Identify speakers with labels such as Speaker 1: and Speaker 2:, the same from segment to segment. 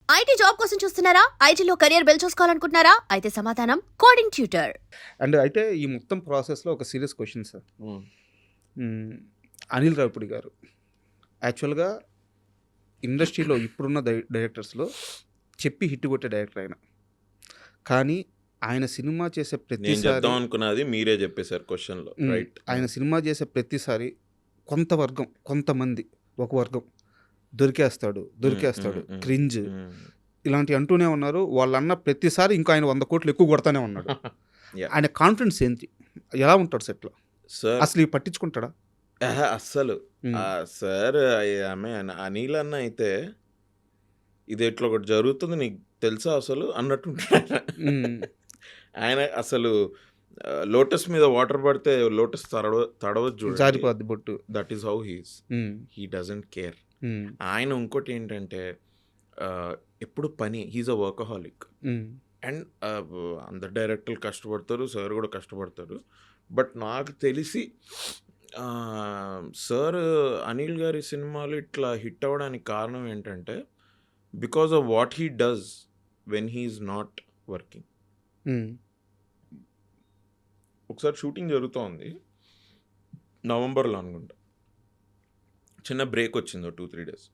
Speaker 1: IT job కోసం చూస్తున్నారా? ఐటీలో కెరియర్ బిల్డ్ చూసుకోవాలనుకుంటున్నారా? అయితే సమాధానం కోడింగ్ ట్యూటర్.
Speaker 2: అండ్ అయితే ఈ మొత్తం ప్రాసెస్లో ఒక serious question sir. Anil Ravipudi గారు యాక్చువల్గా ఇండస్ట్రీలో ఇప్పుడున్న డైరెక్టర్స్లో చెప్పి హిట్ కొట్టే డైరెక్టర్ ఆయన. కానీ ఆయన సినిమా చేసే
Speaker 3: నేను
Speaker 2: ప్రతిసారి
Speaker 3: చెప్దాం అనుకున్నది మీరే చెప్పేశారు క్వశ్చన్లో, రైట్?
Speaker 2: ఆయన సినిమా చేసే ప్రతిసారి కొంతమంది ఒక వర్గం దొరికేస్తాడు క్రింజ్ ఇలాంటివి అంటూనే ఉన్నారు. వాళ్ళన్న ప్రతిసారి ఇంకా ఆయన 100 కోట్లు ఎక్కువ కొడతానే ఉన్నాడు.
Speaker 3: Yeah.
Speaker 2: ఆయన కాన్ఫిడెన్స్ ఏంటి, ఎలా ఉంటాడు సెట్లో,
Speaker 3: సార్
Speaker 2: అసలు ఇవి పట్టించుకుంటాడా?
Speaker 3: అస్సలు
Speaker 2: మ్మ్.
Speaker 3: సార్ ఆమె అనిల్ అన్న అయితే ఇది ఇట్లా ఒకటి జరుగుతుంది నీకు తెలుసా అసలు అన్నట్టుంటాడు.
Speaker 2: మ్మ్.
Speaker 3: ఆయన అసలు లోటస్ మీద వాటర్ పడితే లోటస్ తడవద్దు చూడండి.
Speaker 2: జారిపోద్ది బొట్టు.
Speaker 3: That is how he doesn't care. ఆయన ఇంకోటి ఏంటంటే ఎప్పుడు పని, హీజ్ అ వర్కహాలిక్. అండ్ అందరు డైరెక్టర్లు కష్టపడతారు, సార్ కూడా కష్టపడతారు. బట్ నాకు తెలిసి సార్ అనిల్ గారి సినిమాలు ఇట్లా హిట్ అవ్వడానికి కారణం ఏంటంటే because of what he does when he's not working. ఒకసారి షూటింగ్ జరుగుతూ ఉంది నవంబర్లో అనుకుంటా, చిన్న బ్రేక్ వచ్చింది 2-3 days.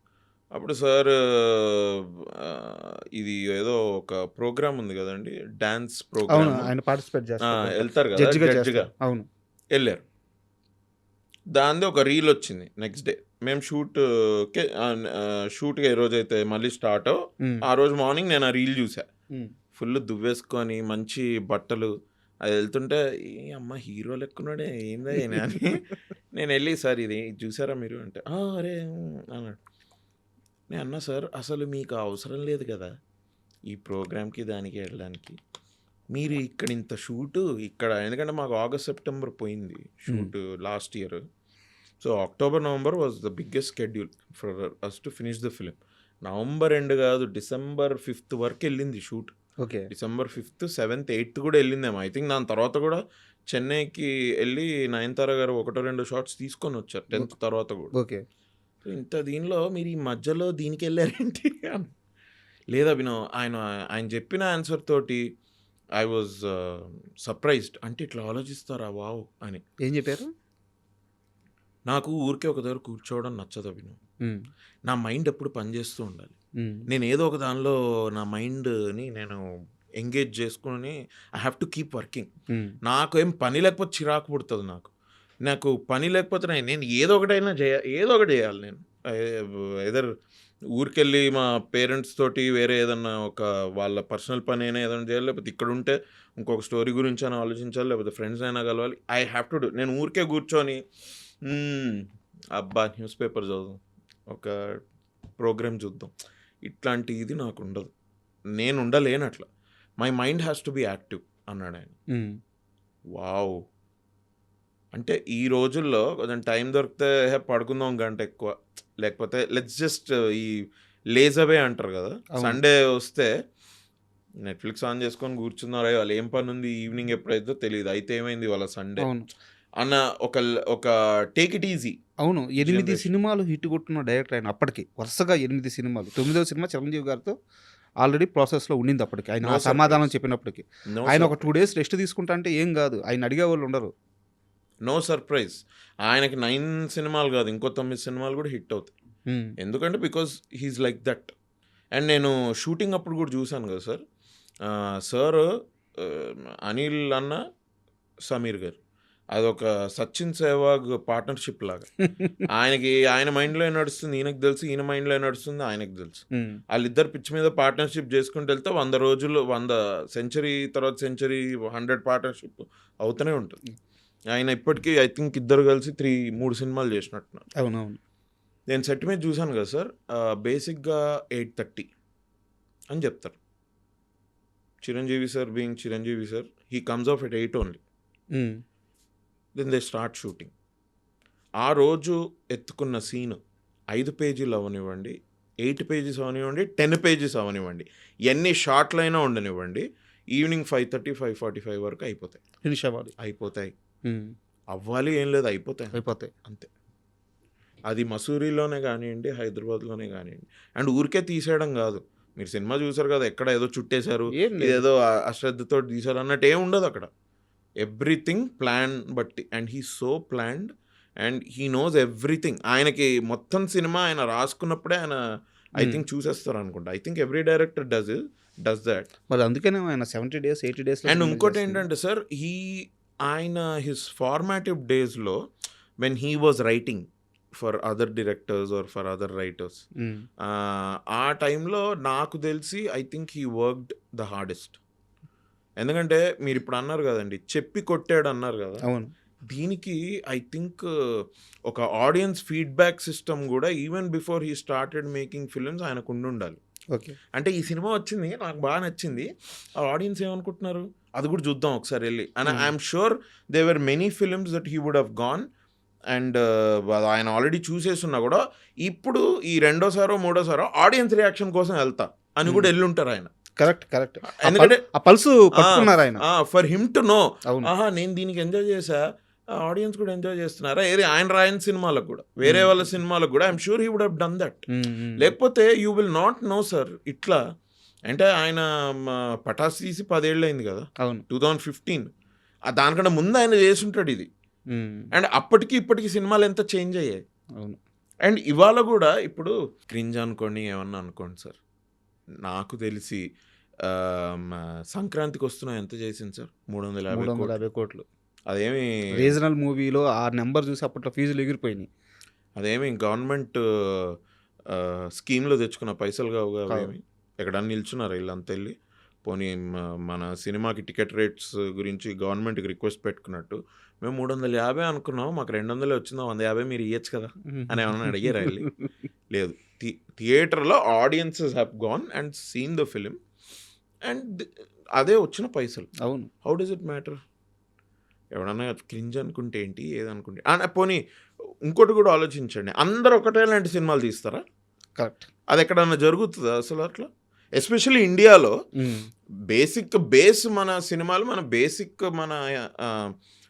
Speaker 3: అప్పుడు సార్ ఇది ఏదో ఒక ప్రోగ్రామ్ ఉంది కదండి, డాన్స్
Speaker 2: అవును,
Speaker 3: ప్రోగ్రామ్,
Speaker 2: ఆయన పార్టిసిపేట్ చేస్తారు,
Speaker 3: వెళ్తారు కదా
Speaker 2: జడ్జిగా
Speaker 3: జడ్జిగా.
Speaker 2: చేస్తారు. అవును.
Speaker 3: వెళ్ళారు. దాంతో ఒక రీల్ వచ్చింది నెక్స్ట్ డే. మేము షూట్గా ఏ రోజైతే మళ్ళీ స్టార్ట్ ఆ రోజు మార్నింగ్ నేను ఆ రీల్ చూసా. ఫుల్ దువ్వేసుకొని మంచి బట్టలు అది వెళ్తుంటే ఏ అమ్మ హీరో లెక్కున్నాడే ఏందా ఈయన అని నేను వెళ్ళి సార్ ఇది చూసారా మీరు అంటే అరే అన్నాడు. నేను అన్నా సార్ అసలు మీకు అవసరం లేదు కదా ఈ ప్రోగ్రామ్కి దానికి వెళ్ళడానికి, మీరు ఇక్కడ ఇంత షూటు ఇక్కడ, ఎందుకంటే మాకు ఆగస్ట్ సెప్టెంబర్ పోయింది shoot last year. So October November was the biggest schedule for us to finish the film. November end కాదు, December 5th వరకు వెళ్ళింది shoot.
Speaker 2: Okay.
Speaker 3: December 5th, 7th, 8th కూడా వెళ్ళిందేమో ఐ థింక్. దాని తర్వాత కూడా చెన్నైకి వెళ్ళి నయనతార గారు 1-2 షాట్స్ తీసుకొని వచ్చారు 10th తర్వాత కూడా.
Speaker 2: ఓకే.
Speaker 3: ఇంత దీనిలో మీరు ఈ మధ్యలో దీనికి వెళ్ళారేంటి లేదా అభినవ్ ఆయన చెప్పిన ఆన్సర్ తోటి ఐ వాజ్ సర్ప్రైజ్డ్. అంటే ఇట్లా ఆలోచిస్తారా వావ్ అని.
Speaker 2: ఏం చెప్పారు?
Speaker 3: నాకు ఊరికే ఒక దగ్గర కూర్చోవడం నచ్చదు అభినవ్. నా మైండ్ ఎప్పుడు పనిచేస్తూ ఉండాలి. నేను ఏదో ఒక దానిలో నా మైండ్ని నేను ఎంగేజ్ చేసుకుని I have to keep working. నాకు ఏం పని లేకపోతే చిరాకు పుడుతుంది. నాకు పని లేకపోతే నేను ఏదో ఒకటి చేయాలి. నేను ఎదర్ ఊరికెళ్ళి మా పేరెంట్స్ తోటి వేరే ఏదన్నా ఒక వాళ్ళ పర్సనల్ పని అయినా ఏదైనా చేయాలి, లేకపోతే ఇక్కడ ఉంటే ఇంకొక స్టోరీ గురించి అయినా ఆలోచించాలి, లేకపోతే ఫ్రెండ్స్ అయినా కలవాలి. I have to do. నేను ఊరికే కూర్చొని అబ్బా న్యూస్ పేపర్ చదువు, ఒక ప్రోగ్రామ్ చూద్దాం, ఇట్లాంటి ఇది నాకు ఉండదు. నేను ఉండలేను అట్లా. My mind has to be active అన్నాడు ఆయన. వావ్. అంటే ఈ రోజుల్లో కొంచెం టైం దొరికితే పడుకుందాం గంట ఎక్కువ, లేకపోతే లెట్స్ జస్ట్ ఈ లేజ్ అవే అంటారు కదా, సండే వస్తే నెట్ఫ్లిక్స్ ఆన్ చేసుకొని కూర్చున్నారు. వాళ్ళు ఏం పని ఉంది ఈవినింగ్ ఎప్పుడైతే తెలియదు, అయితే ఏమైంది వాళ్ళ సండే అన్న ఒక టేక్ ఇట్ ఈజీ.
Speaker 2: అవును, 8 సినిమాలు హిట్ కొట్టున్న డైరెక్టర్ ఆయన. అప్పటికి వరుసగా 8 సినిమాలు. 9వ సినిమా చిరంజీవి గారితో ఆల్రెడీ ప్రాసెస్లో ఉండింది అప్పటికి. ఆయన సమాధానం చెప్పినప్పటికీ ఆయన ఒక 2 days రెస్ట్ తీసుకుంటా అంటే ఏం కాదు, ఆయన అడిగే వాళ్ళు ఉండరు.
Speaker 3: No surprise. ఆయనకి 9 సినిమాలు కాదు, ఇంకో 9 సినిమాలు కూడా హిట్ అవుతాయి. ఎందుకంటే because he's like that. And నేను షూటింగ్ అప్పుడు కూడా చూశాను కదా సార్. సార్ అనిల్ అన్న సమీర్ గారు అదొక సచిన్ సెహ్వాగ్ పార్ట్నర్షిప్ లాగా. ఆయన మైండ్లో నడుస్తుంది ఈయనకు తెలుసు, ఈయన మైండ్లో నడుస్తుంది ఆయనకు తెలుసు. వాళ్ళిద్దరు పిచ్ మీద పార్ట్నర్షిప్ చేసుకుంటూ వెళ్తే 100 రోజులు 100 సెంచరీ తర్వాత సెంచరీ 100 పార్ట్నర్షిప్ అవుతూనే ఉంటుంది. ఆయన ఇప్పటికీ ఐ థింక్ ఇద్దరు కలిసి 3 సినిమాలు చేసినట్టున్నారు.
Speaker 2: అవునవును.
Speaker 3: నేను సెట్ మీద చూశాను కదా సార్. బేసిక్గా 8:30 అని చెప్తారు. Chiranjeevi sir being Chiranjeevi sir, he comes off at 8 only. Then they start shooting. ఆ రోజు ఎత్తుకున్న సీన్ 5 పేజీలు అవనివ్వండి, 8 pages అవనివ్వండి, 10 pages అవనివ్వండి, ఎన్ని షార్ట్లు అయినా ఉండనివ్వండి, ఈవినింగ్ 5:30, 5:45 వరకు అయిపోతాయి.
Speaker 2: ఫినిష్
Speaker 3: అయిపోతాయి. అవ్వాలి ఏం లేదు, అయిపోతాయి అంతే. అది మసూరిలోనే కానివ్వండి, హైదరాబాద్లోనే కానివ్వండి. అండ్ ఊరికే తీసేయడం కాదు, మీరు సినిమా చూసారు కదా, ఎక్కడ ఏదో చుట్టేశారు,
Speaker 2: ఏం లేదు.
Speaker 3: ఇదేదో అశ్రద్ధతో తీశారు అన్నట్టు ఏం ఉండదు అక్కడ. ఎవ్రీథింగ్ ప్లాన్ బట్టి, and he so planned and he knows everything. ఆయనకి మొత్తం సినిమా ఆయన రాసుకున్నప్పుడే ఆయన ఐ థింక్ చూసేస్తారు అనుకుంటా. I think every director does that.
Speaker 2: మరి అందుకనే ఆయన 70 days 80 days
Speaker 3: అండ్ ఇంకోటి ఏంటంటే సార్, ఆయన హిస్ ఫార్మాటివ్ డేస్లో when he was writing for other directors or for other writers, ఆ టైంలో నాకు తెలిసి I think he worked the hardest. ఎందుకంటే మీరు ఇప్పుడు అన్నారు కదండి, చెప్పి కొట్టాడు అన్నారు కదా,
Speaker 2: అవును.
Speaker 3: దీనికి ఐ థింక్ ఒక ఆడియన్స్ ఫీడ్బ్యాక్ సిస్టమ్ కూడా even before he started making films ఆయనకు ఉండాలి.
Speaker 2: ఓకే.
Speaker 3: అంటే ఈ సినిమా వచ్చింది, నాకు బాగా నచ్చింది, ఆ ఆడియన్స్ ఏమనుకుంటున్నారు అది కూడా చూద్దాం ఒకసారి వెళ్ళి. And I'm sure they were many films that he would have gone and ఆయన ఆల్రెడీ చూసేస్తున్నా కూడా ఇప్పుడు ఈ రెండోసారో మూడోసారో ఆడియన్స్ రియాక్షన్ కోసం వెళ్తా అని కూడా వెళ్ళుంటారు ఆయన.
Speaker 2: కరెక్ట్.
Speaker 3: ఎందుకంటే
Speaker 2: ఆ పల్సు పట్టుకున్నారు ఆయన.
Speaker 3: ఫర్ హిమ్ టు నో,
Speaker 2: అవును.
Speaker 3: ఆహా నేను దీనికి ఎంజాయ్ చేసా, ఆడియన్స్ కూడా ఎంజాయ్ చేస్తున్నారా, ఏది ఆయన రాయని సినిమాలకు కూడా వేరే వాళ్ళ సినిమాలకు కూడా I'm sure he would have done that. లేకపోతే you will not know sir. ఇట్లా అంటే ఆయన పటాస్ తీసి 10 ఏళ్ళు అయింది కదా,
Speaker 2: అవును,
Speaker 3: 2015. దానికంటే ముందు ఆయన చేసుంటాడు ఇది. అండ్ అప్పటికి ఇప్పటికి సినిమాలు ఎంత చేంజ్ అయ్యాయి.
Speaker 2: అవును.
Speaker 3: అండ్ ఇవాళ కూడా ఇప్పుడు క్రింజ్ అనుకోండి, ఏమన్నా అనుకోండి సార్, నాకు తెలిసి సంక్రాంతికి వస్తున్నా ఎంత చేసింది సార్, 350
Speaker 2: కోట్లు.
Speaker 3: అదేమి
Speaker 2: రీజనల్ మూవీలో ఆ నెంబర్ చూసి అప్పట్లో ఫీజులు ఎగిరిపోయినాయి.
Speaker 3: అదేమి గవర్నమెంట్ స్కీమ్లో తెచ్చుకున్న పైసలు కావు అవేమి. ఎక్కడన్నా నిల్చున్నారు వీళ్ళంతా వెళ్ళి, పోనీ మన సినిమాకి టికెట్ రేట్స్ గురించి గవర్నమెంట్కి రిక్వెస్ట్ పెట్టుకున్నట్టు, మేము 350 అనుకున్నాం, మాకు 200 వచ్చిందో 150 మీరు ఇవ్వచ్చు కదా అని ఏమన్నా అడిగారా వెళ్ళి? లేదు. థియేటర్లో audiences have gone and seen the film and అదే వచ్చిన పైసలు.
Speaker 2: అవును.
Speaker 3: How does it matter? ఎవడన్నా క్రింజ్ అనుకుంటే ఏంటి, ఏదనుకుంటే. పోనీ ఇంకోటి కూడా ఆలోచించండి, అందరూ ఒకటే లాంటి సినిమాలు తీస్తారా?
Speaker 2: కరెక్ట్.
Speaker 3: అది ఎక్కడన్నా జరుగుతుందా అసలు అట్లా? ఎస్పెషల్లీ ఇండియాలో బేస్ మన సినిమాలు, మన బేసిక్ మన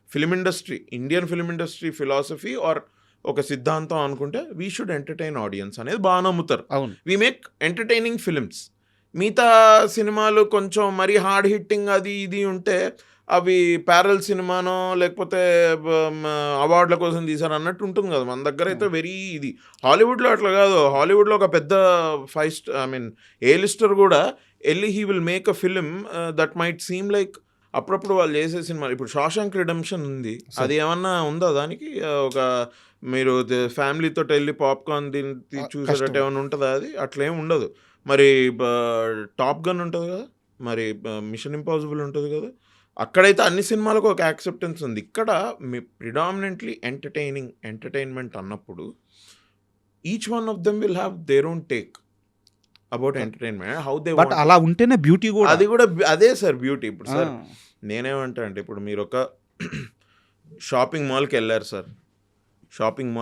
Speaker 3: film industry, Indian film industry philosophy or ఒక సిద్ధాంతం అనుకుంటే వీ షుడ్ ఎంటర్టైన్ ఆడియన్స్ అనేది బాగా నమ్ముతారు.
Speaker 2: అవును.
Speaker 3: We make entertaining films. మిగతా సినిమాలు కొంచెం మరీ హార్డ్ హిట్టింగ్ అది ఇది ఉంటే అవి ప్యారల్ సినిమానో లేకపోతే అవార్డుల కోసం తీసారు అన్నట్టు ఉంటుంది కదా. మన దగ్గర అయితే వెరీ ఇది. హాలీవుడ్లో అట్లా కాదు. హాలీవుడ్లో ఒక పెద్ద ఏ లిస్టర్ కూడా వెళ్ళి he will make a film that might seem like అప్పుడప్పుడు వాళ్ళు చేసే సినిమాలు. ఇప్పుడు షాషాంక్ రిడెంప్షన్ ఉంది, అది ఏమన్నా ఉందా దానికి? ఒక మీరు ఫ్యామిలీతో వెళ్ళి పాప్కార్న్ తిని చూసేటట్టు ఏమైనా ఉంటుందా? అది అట్లేం ఉండదు. మరి టాప్ గన్ ఉంటుంది కదా, మరి మిషన్ ఇంపాసిబుల్ ఉంటుంది కదా, అక్కడైతే అన్ని సినిమాలకు ఒక యాక్సెప్టెన్స్ ఉంది. ఇక్కడ ప్రిడామినెంట్లీ ఎంటర్టైన్మెంట్ అన్నప్పుడు each one of them will have their own take about entertainment, how they
Speaker 2: but అలా ఉంటేనే బ్యూటీ కూడా.
Speaker 3: అది కూడా అదే సార్ బ్యూటీ. ఇప్పుడు సార్ నేనేమంటా అంటే, ఇప్పుడు మీరు ఒక షాపింగ్ మాల్కి వెళ్ళారు సార్, షాపింగ్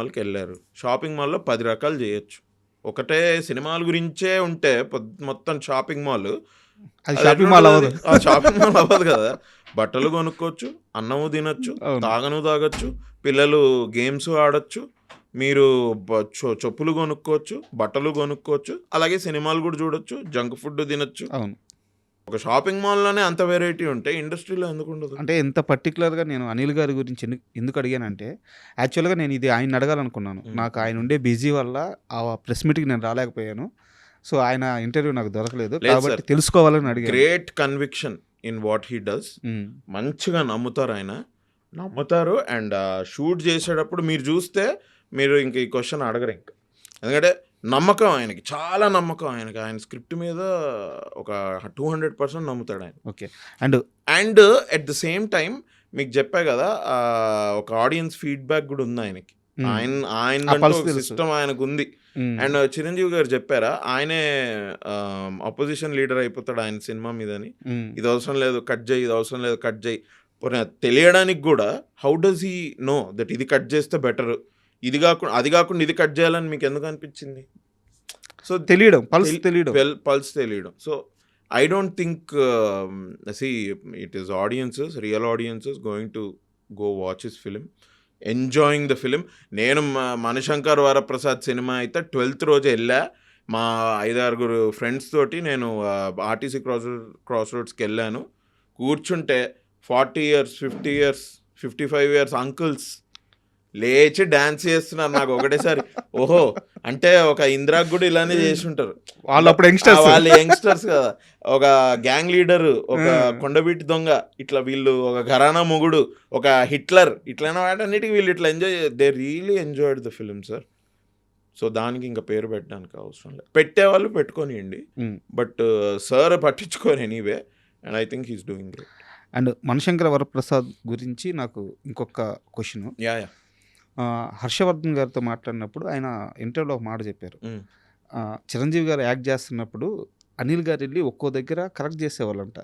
Speaker 3: మాల్లో 10 రకాలు చేయొచ్చు. ఒకటే సినిమాల గురించే ఉంటే మొత్తం షాపింగ్ మాల్ షాపింగ్ మాల్ అవ్వదు కదా. బట్టలు కొనుక్కోవచ్చు, అన్నము తినొచ్చు, తాగొచ్చు, పిల్లలు గేమ్స్ ఆడొచ్చు, మీరు చెప్పులు కొనుక్కోవచ్చు, బట్టలు కొనుక్కోవచ్చు, అలాగే సినిమాలు కూడా చూడొచ్చు, జంక్ ఫుడ్ తినొచ్చు.
Speaker 2: అవును.
Speaker 3: ఒక షాపింగ్ మాల్లోనే అంత వెరైటీ ఉంటే ఇండస్ట్రీలో ఎందుకు ఉండదు?
Speaker 2: అంటే ఎంత పర్టికులర్గా నేను అనిల్ గారి గురించి ఎందుకు అడిగానంటే, యాక్చువల్గా నేను ఇది ఆయన అడగాలనుకున్నాను. నాకు ఆయన ఉండే బిజీ వల్ల ఆ ప్రెస్ మీట్కి నేను రాలేకపోయాను. సో ఆయన ఇంటర్వ్యూ నాకు దొరకలేదు, కాబట్టి తెలుసుకోవాలని అడిగాను.
Speaker 3: Great conviction in what he does. మంచిగా నమ్ముతారు ఆయన, నమ్ముతారు. అండ్ షూట్ చేసేటప్పుడు మీరు చూస్తే మీరు ఇంక ఈ క్వశ్చన్ అడగరు ఇంకా. ఎందుకంటే నమ్మకం ఆయనకి, చాలా నమ్మకం ఆయనకి. ఆయన స్క్రిప్ట్ మీద ఒక 200% నమ్ముతాడు ఆయన.
Speaker 2: Okay. And
Speaker 3: at the same time మీకు చెప్పా కదా, ఒక ఆడియన్స్ ఫీడ్బ్యాక్ కూడా ఉంది ఆయనకి. ఆయన సిస్టమ్ ఆయనకు ఉంది. అండ్ చిరంజీవి గారు చెప్పారా, ఆయనే అపోజిషన్ లీడర్ అయిపోతాడు ఆయన సినిమా మీదని. ఇది అవసరం లేదు కట్ చేయి, ఇది అవసరం లేదు కట్ చేయి తెలియడానికి కూడా. How does he know that ఇది కట్ చేస్తే బెటర్, ఇది కాకుండా అది కాకుండా ఇది కట్ చేయాలని మీకు ఎందుకు అనిపించింది? సో
Speaker 2: తెలియడం,
Speaker 3: పల్స్ తెలియడం. So I don't think it is audiences, real audiences going to go watch his film, enjoying the film. నేను మణిశంకర్ వరప్రసాద్ సినిమా అయితే 12th రోజు వెళ్ళా, మా 5-6 ఫ్రెండ్స్ తోటి నేను ఆర్టీసీ క్రాస్ రోడ్స్కి వెళ్ళాను. కూర్చుంటే 40 years 50 years 55 years అంకుల్స్ లేచి డాన్స్ చేస్తున్నారు. నాకు ఒకటేసారి ఓహో, అంటే ఒక ఇందిరాకు కూడా ఇలానే చేసి ఉంటారు.
Speaker 2: వాళ్ళు అప్పుడు
Speaker 3: వాళ్ళు యంగ్స్టర్స్ కదా, ఒక గ్యాంగ్ లీడర్, ఒక కొండబీటి దొంగ, ఇట్లా వీళ్ళు ఒక ఘరానా మొగుడు, ఒక హిట్లర్, ఇట్లైనా వాటన్నిటికీ వీళ్ళు ఇట్లా they really enjoyed the film sir. So దానికి ఇంకా పేరు పెట్టడానికి అవసరం లేదు, పెట్టేవాళ్ళు పెట్టుకోనియండి, బట్ సార్ పట్టించుకోని anyway, and I think he's doing great.
Speaker 2: And Manishankara Varaprasad గురించి నాకు ఇంకొక క్వశ్చన్.
Speaker 3: యా
Speaker 2: హర్షవర్ధన్ గారితో మాట్లాడినప్పుడు ఆయన ఇంటర్వ్యూలో ఒక మాట చెప్పారు. చిరంజీవి గారు యాక్ట్ చేస్తున్నప్పుడు అనిల్ గారు వెళ్ళి ఒక్కో దగ్గర కరెక్ట్ చేసేవాళ్ళంట.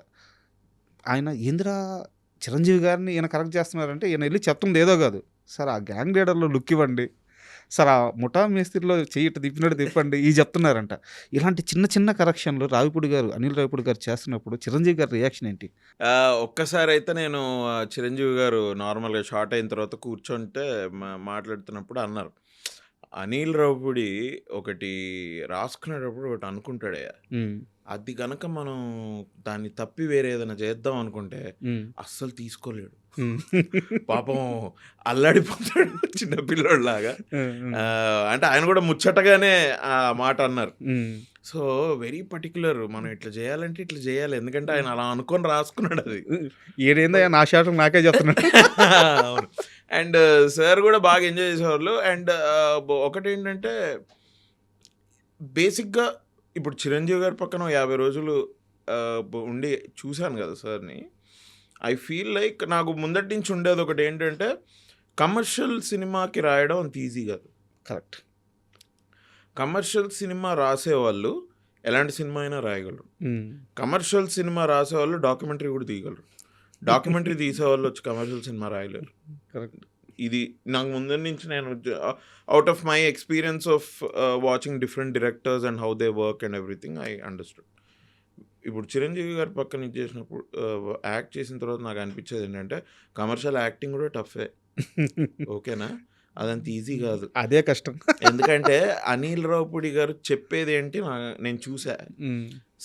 Speaker 2: ఆయన ఏందిరా చిరంజీవి గారిని ఈయన కరెక్ట్ చేస్తున్నారంటే ఈయన వెళ్ళి చెప్తుంది ఏదో కాదు, సార్ ఆ గ్యాంగ్ లీడర్లో లుక్ ఇవ్వండి, సార్ ఆ ముఠా మేస్త్రిలో చెయ్యి తిప్పినట్టు తిప్పండి, ఈ చెప్తున్నారంట. ఇలాంటి చిన్న చిన్న కరెక్షన్లు అనిల్ రావిపూడి గారు చేస్తున్నప్పుడు చిరంజీవి గారి రియాక్షన్ ఏంటి?
Speaker 3: ఒక్కసారి అయితే నేను చిరంజీవి గారు నార్మల్గా షార్ట్ అయిన తర్వాత కూర్చుంటే మాట్లాడుతున్నప్పుడు అన్నారు, అనిల్ రావిపూడి ఒకటి రాసుకునేటప్పుడు ఒకటి అనుకుంటాడే, అది కనుక మనం దాన్ని తప్పి వేరే ఏదైనా చేద్దాం అనుకుంటే అస్సలు తీసుకోలేడు, పాపం అల్లాడిపోతాడు చిన్నపిల్లోడిలాగా. అంటే ఆయన కూడా ముచ్చటగానే ఆ మాట అన్నారు. సో వెరీ పర్టికులర్, మనం ఇట్లా చేయాలంటే ఇట్లా చేయాలి, ఎందుకంటే ఆయన అలా అనుకొని రాసుకున్నాడు. అది
Speaker 2: ఏదైందా నా శాతం నాకే చెప్తున్నాడు.
Speaker 3: అవును. అండ్ సార్ కూడా బాగా ఎంజాయ్ చేసేవాళ్ళు. అండ్ ఒకటి ఏంటంటే బేసిక్గా ఇప్పుడు చిరంజీవి గారి పక్కన 50 రోజులు ఉండి చూశాను కదా సార్ని. ఐ ఫీల్ లైక్ నాకు ముందటి నుంచి ఉండేది ఒకటి ఏంటంటే, కమర్షియల్ సినిమాకి రాయడం అంత ఈజీ కాదు.
Speaker 2: కరెక్ట్.
Speaker 3: కమర్షియల్ సినిమా రాసేవాళ్ళు ఎలాంటి సినిమా అయినా రాయగలరు. కమర్షియల్ సినిమా రాసేవాళ్ళు డాక్యుమెంటరీ కూడా తీయగలరు. డాక్యుమెంటరీ తీసేవాళ్ళు వచ్చి కమర్షియల్ సినిమా రాయలేరు.
Speaker 2: కరెక్ట్.
Speaker 3: ఇది నాకు ముందు నుంచి నేను out of my experience of watching different directors and how they work and everything I understood. ఇప్పుడు చిరంజీవి గారి పక్కన చేసినప్పుడు యాక్ట్ చేసిన తర్వాత నాకు అనిపించేది ఏంటంటే, కమర్షియల్ యాక్టింగ్ కూడా టఫే. ఓకేనా, అదంత ఈజీ కాదు,
Speaker 2: అదే కష్టం.
Speaker 3: ఎందుకంటే అనిల్ రావిపూడి గారు చెప్పేది ఏంటి నేను చూసా.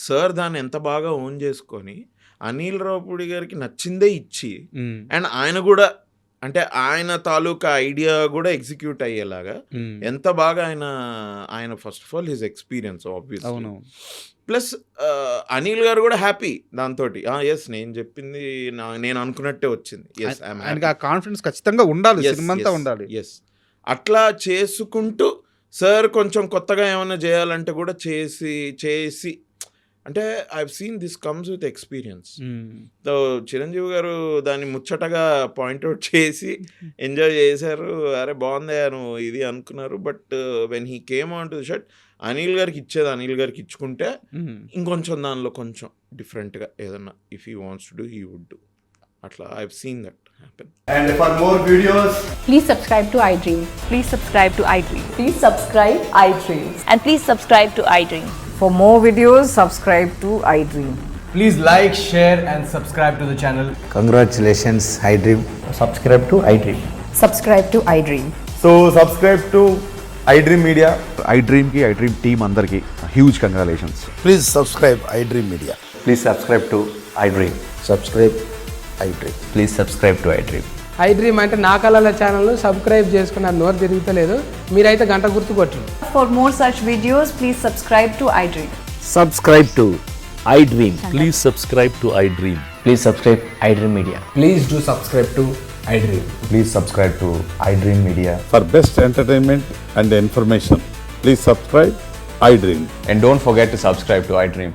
Speaker 3: సార్ దాన్ని ఎంత బాగా ఓన్ చేసుకొని అనిల్ రావిపూడి గారికి నచ్చిందే ఇచ్చి, అండ్ ఆయన కూడా అంటే ఆయన తాలూకా ఐడియా కూడా ఎగ్జిక్యూట్ అయ్యేలాగా ఎంత బాగా ఆయన first of all his experience obviously, plus Anil గారు కూడా హ్యాపీ దాంతో. ఎస్, నేను చెప్పింది నేను అనుకున్నట్టే వచ్చింది. ఎస్,
Speaker 2: కాన్ఫిడెన్స్ ఖచ్చితంగా ఉండాలి, సినిమా ఉండాలి.
Speaker 3: ఎస్, అట్లా చేసుకుంటూ సార్ కొంచెం కొత్తగా ఏమైనా చేయాలంటే కూడా చేసి అంటే I seen this comes with experience. So Chiranjeevi గారు దాన్ని ముచ్చటగా పాయింట్అవుట్ చేసి ఎంజాయ్ చేశారు. అరే బాగుంది నువ్వు ఇది అనుకున్నారు. But when he came on to the shirt, Anil గారికి ఇచ్చేది అనిల్ గారికి ఇచ్చుకుంటే ఇంకొంచెం దానిలో కొంచెం డిఫరెంట్గా ఏదన్నా if he wants to do he would do. అట్లా I have seen that happen.
Speaker 4: And for more videos,
Speaker 5: please subscribe to iDream.
Speaker 6: Please subscribe to iDream.
Speaker 5: Please subscribe iDream.
Speaker 6: And please subscribe to iDream.
Speaker 7: For more videos, subscribe to iDream.
Speaker 4: please like, share and subscribe to the channel.
Speaker 8: Congratulations, iDream.
Speaker 9: Subscribe to iDream.
Speaker 5: Subscribe to iDream.
Speaker 4: So subscribe to iDream Media.
Speaker 10: iDream ki iDream team andarki huge congratulations.
Speaker 8: Please subscribe iDream Media.
Speaker 9: Please subscribe to iDream.
Speaker 8: Subscribe iDream.
Speaker 9: Please subscribe to iDream.
Speaker 11: iDream అంటే నా కళల ఛానల్ను subscribe చేసుకున్న నోరు తిరుగుతలేదు, మీరైతే గంట గుర్తు కొట్టండి.
Speaker 5: For more such videos, please subscribe to iDream.
Speaker 9: Subscribe to iDream.
Speaker 12: Please subscribe to iDream.
Speaker 9: Please subscribe iDream Media.
Speaker 4: Please do subscribe to iDream.
Speaker 8: Please subscribe to iDream Media.
Speaker 10: For best entertainment and information, please subscribe iDream.
Speaker 9: And don't forget to subscribe to iDream.